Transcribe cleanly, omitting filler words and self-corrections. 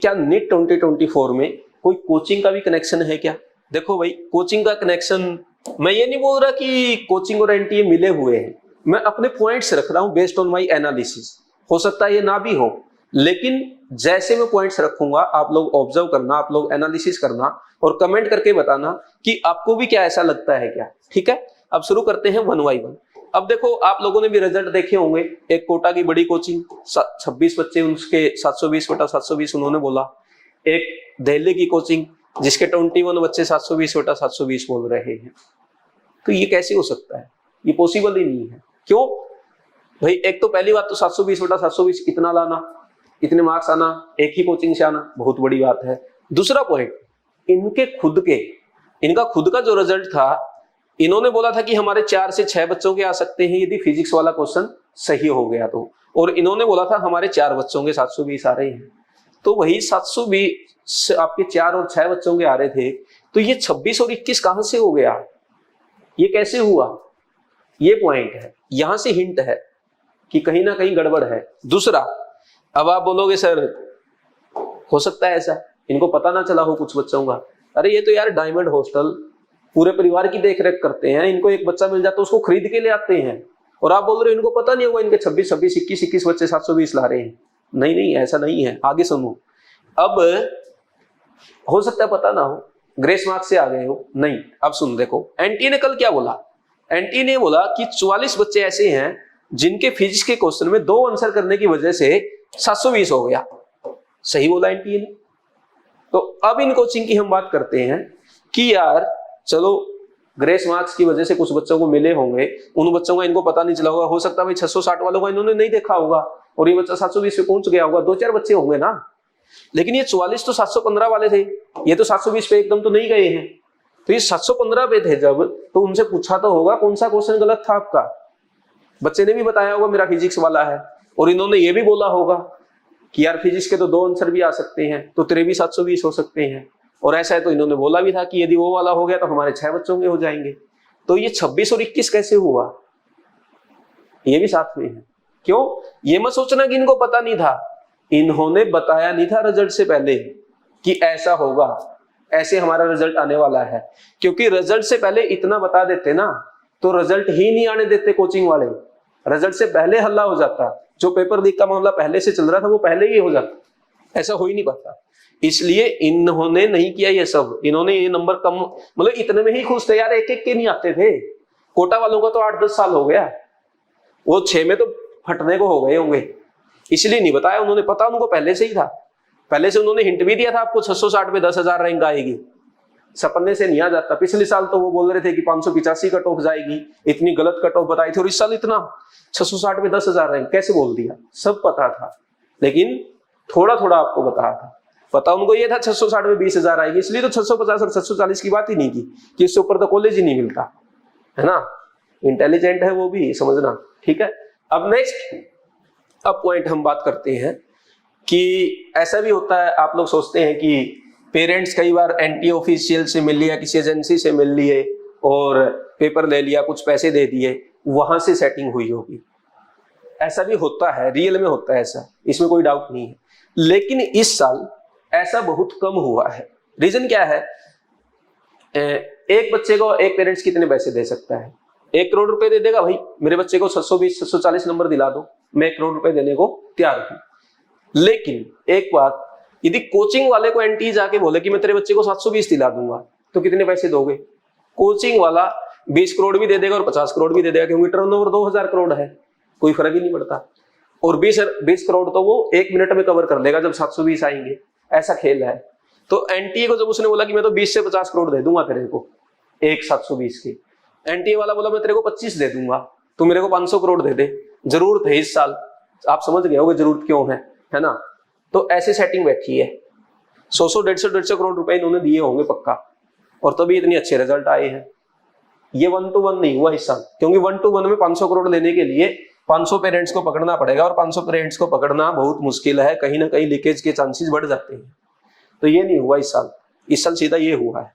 क्या नीट 2024 में कोई कोचिंग का भी कनेक्शन है क्या? देखो भाई, कोचिंग का कनेक्शन, मैं ये नहीं बोल रहा कि कोचिंग और एनटीए मिले हुए हैं, मैं अपने पॉइंट्स रख रहा हूं बेस्ड ऑन माय एनालिसिस। हो सकता है ये ना भी हो, लेकिन जैसे मैं पॉइंट्स रखूंगा आप लोग ऑब्जर्व करना, आप लोग एनालिसिस करना और कमेंट करके बताना कि आपको भी क्या ऐसा लगता है क्या। ठीक है, अब शुरू करते हैं वन बाई वन। अब देखो, आप लोगों ने भी रिजल्ट देखे होंगे। एक कोटा की बड़ी कोचिंग 26 बच्चे, उसके 720/720 उन्होंने बोला। एक दिल्ली की कोचिंग जिसके 21 बच्चे 720/720 बोल रहे हैं। तो ये कैसे हो सकता है? ये पॉसिबल ही नहीं है। क्यों भाई? एक तो पहली बात तो 720/720 इतना लाना, इतने मार्क्स आना, एक ही कोचिंग से आना, बहुत बड़ी बात है। दूसरा पॉइंट, इनका खुद का जो रिजल्ट था, इन्होंने बोला था कि हमारे 4 से 6 बच्चों के आ सकते हैं यदि फिजिक्स वाला क्वेश्चन सही हो गया तो, और इन्होंने बोला था हमारे 4 बच्चों के 720 आ रहे हैं। तो वही 720 आपके 4 और 6 बच्चों के आ रहे थे, तो ये 26 और 21 कहां से हो गया? ये कैसे हुआ? ये पॉइंट है, यहां से हिंट है कि कहीं ना कहीं गड़बड़ है। दूसरा, अब आप बोलोगे सर हो सकता है ऐसा इनको पता ना चला हो कुछ बच्चों का। अरे ये तो यार डायमंड हॉस्टल पूरे परिवार की देखरेख करते हैं, इनको एक बच्चा मिल जाता है उसको खरीद के ले आते हैं, और आप बोल रहे हो इनको पता नहीं होगा इनके 26, 21 बच्चे 720 ला रहे हैं। नहीं नहीं, ऐसा नहीं है, आगे सुनो। अब हो सकता है पता ना हो, ग्रेस मार्क से आ गए हो, नहीं। अब सुन, देखो एनटीए ने कल क्या बोला। एनटीए ने बोला कि 44 बच्चे ऐसे हैं जिनके फिजिक्स के क्वेश्चन में 2 आंसर करने की वजह से 720 हो गया। सही बोला एनटीए ने। तो अब इन कोचिंग की हम बात करते हैं कि यार चलो ग्रेस मार्क्स की वजह से कुछ बच्चों को मिले होंगे, उन बच्चों का इनको पता नहीं चला होगा। हो सकता है भाई 660 वालों का इन्होंने नहीं देखा होगा और ये बच्चा 720 पे पहुंच गया होगा। 2-4 बच्चे होंगे ना, लेकिन ये 44 तो 715 वाले थे, ये तो 720 पे एकदम तो नहीं गए हैं। तो ये 715 पे थे जब, तो उनसे पूछा तो होगा कौन सा क्वेश्चन गलत था आपका। बच्चे ने भी बताया होगा मेरा फिजिक्स वाला है, और इन्होंने ये भी बोला होगा कि यार फिजिक्स के तो 2 आंसर भी आ सकते हैं, तो तेरे भी 720 हो सकते हैं। और ऐसा है तो इन्होंने बोला भी था कि यदि वो वाला हो गया तो हमारे 6 बच्चों के हो जाएंगे। तो ये 26 और 21 कैसे हुआ? ये भी साथ में है। क्यों? ये मत सोचना कि इनको पता नहीं था, इन्होंने बताया नहीं था रिजल्ट से पहले कि ऐसा होगा, ऐसे हमारा रिजल्ट आने वाला है। क्योंकि रिजल्ट से पहले इतना बता देते ना तो रिजल्ट ही नहीं आने देते कोचिंग वाले। रिजल्ट से पहले हल्ला हो जाता, जो पेपर लीक का मामला पहले से चल रहा था वो पहले ही हो जाता। ऐसा हो ही नहीं पाता, इसलिए इन्होंने नहीं किया ये सब। इन्होंने ये नंबर कम, मतलब इतने में ही खुश थे यार, एक एक के नहीं आते थे। कोटा वालों का तो 8-10 साल हो गया, वो 6 में तो फटने को हो गए होंगे, इसलिए नहीं बताया उन्होंने। पता उनको पहले से ही था, पहले से उन्होंने हिंट भी दिया था आपको 660 में 10,000 रैंक आएगी। सपने से नहीं आ जाता। पिछले साल तो वो बोल रहे थे कि 585 कट ऑफ जाएगी, इतनी गलत कट ऑफ बताई थी, और इस साल इतना 660 में 10,000 रैंक कैसे बोल दिया? सब पता था, लेकिन थोड़ा थोड़ा आपको बताया था। पता उनको ये था 660 में 20,000 आएगी, इसलिए तो 650 और 640 की बात ही नहीं की कि इससे ऊपर तो कॉलेज ही नहीं मिलता, है ना। इंटेलिजेंट है वो भी, समझना। ठीक है, अब नेक्स्ट, अब पॉइंट हम बात करते हैं कि ऐसा भी होता है, आप लोग सोचते हैं कि पेरेंट्स कई बार एनटीए ऑफिशियल से मिल लिया, किसी एजेंसी से मिल लिए और पेपर ले लिया, कुछ पैसे दे दिए, वहां से सेटिंग हुई होगी। ऐसा भी होता है, रियल में होता है ऐसा, इसमें कोई डाउट नहीं है। लेकिन इस साल ऐसा बहुत कम हुआ है। रीजन क्या है? एक बच्चे को एक पेरेंट्स कितने पैसे दे सकता है? 1 करोड़ रुपए दे देगा, भाई मेरे बच्चे को 720-740 नंबर दिला दो, मैं 1 करोड़ रुपए देने को तैयार हूं। लेकिन एक बात, यदि कोचिंग वाले को एनटीए जाके बोले कि मैं तेरे बच्चे को 720 दिला दूंगा, तो कितने पैसे दोगे? कोचिंग वाला 20 करोड़ भी दे देगा और 50 करोड़ भी दे देगा, क्योंकि टर्नओवर 2000 करोड़ है, कोई फर्क ही नहीं पड़ता। और 20 करोड़ तो वो 1 मिनट में कवर कर लेगा जब 720 आएंगे। ऐसा खेल है। तो एनटीए को जब उसने बोला कि मैं तो 20 से 50 करोड़ दे दूंगा तेरे को, एक 720 के, एनटीए वाला बोला मैं तेरे को 25 दे दूंगा, तो मेरे को 500 करोड़ दे दे। जरूरत है इस साल, आप समझ गए होगे जरूरत क्यों है ना। तो ऐसे सेटिंग बैठी है, 100-150 करोड़ रुपए इन्होंने दिए होंगे पक्का, और तभी इतने अच्छे रिजल्ट आए हैं। ये 1 to 1 नहीं हुआ इस साल, क्योंकि 1 to 1 में 500 करोड़ लेने के लिए 500 पेरेंट्स को पकड़ना पड़ेगा, और 500 पेरेंट्स को पकड़ना बहुत मुश्किल है, कहीं ना कहीं लीकेज के चांसेस बढ़ जाते हैं। तो ये नहीं हुआ इस साल सीधा ये हुआ है।